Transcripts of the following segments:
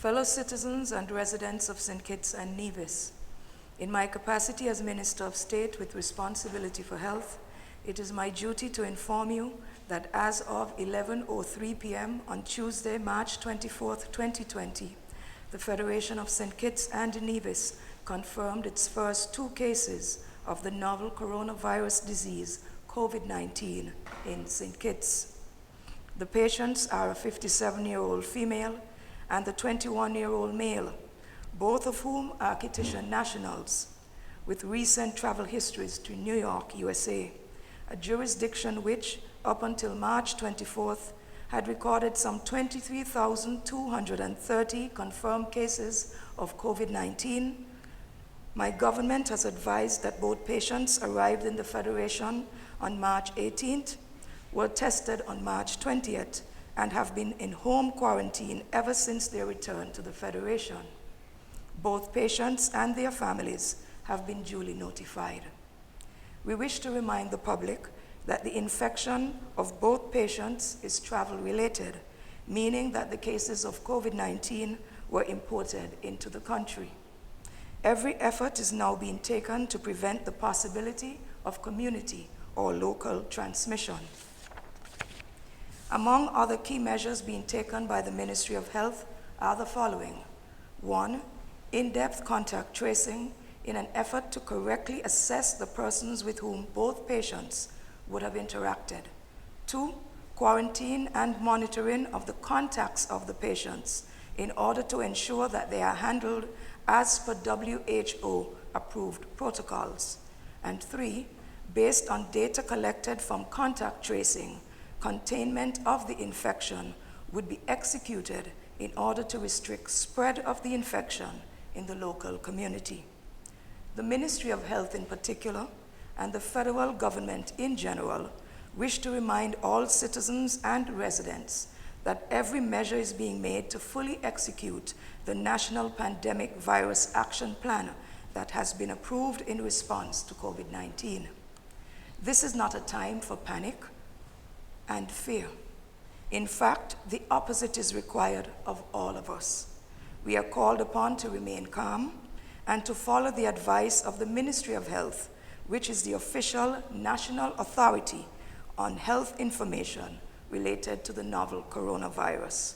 Fellow citizens and residents of St. Kitts and Nevis, in my capacity as Minister of State with responsibility for health, it is my duty to inform you that as of 11:03 p.m. on Tuesday, March 24th, 2020, the Federation of St. Kitts and Nevis confirmed its first 2 cases of the novel coronavirus disease, COVID-19, in St. Kitts. The patients are a 57-year-old female and the 21-year-old male, both of whom are Kittitian nationals, with recent travel histories to New York, USA, a jurisdiction which, up until March 24th, had recorded some 23,230 confirmed cases of COVID-19. My government has advised that both patients arrived in the Federation on March 18th, were tested on March 20th, and have been in home quarantine ever since their return to the Federation. Both patients and their families have been duly notified. We wish to remind the public that the infection of both patients is travel-related, meaning that the cases of COVID-19 were imported into the country. Every effort is now being taken to prevent the possibility of community or local transmission. Among other key measures being taken by the Ministry of Health are the following. 1, in-depth contact tracing in an effort to correctly assess the persons with whom both patients would have interacted. 2, quarantine and monitoring of the contacts of the patients in order to ensure that they are handled as per WHO-approved protocols. And 3, based on data collected from contact tracing, containment of the infection would be executed in order to restrict spread of the infection in the local community. The Ministry of Health in particular, and the federal government in general, wish to remind all citizens and residents that every measure is being made to fully execute the National Pandemic Virus Action Plan that has been approved in response to COVID-19. This is not a time for panic and fear. In fact, the opposite is required of all of us. We are called upon to remain calm and to follow the advice of the Ministry of Health, which is the official national authority on health information related to the novel coronavirus.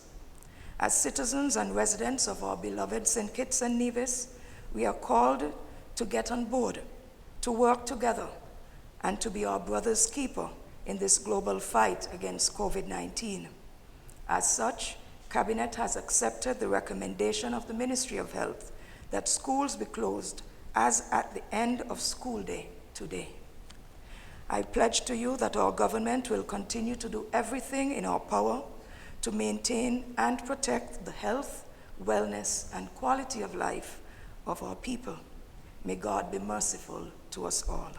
As citizens and residents of our beloved St. Kitts and Nevis, we are called to get on board, to work together, and to be our brother's keeper in this global fight against COVID-19. As such, Cabinet has accepted the recommendation of the Ministry of Health that schools be closed as at the end of school day today. I pledge to you that our government will continue to do everything in our power to maintain and protect the health, wellness, and quality of life of our people. May God be merciful to us all.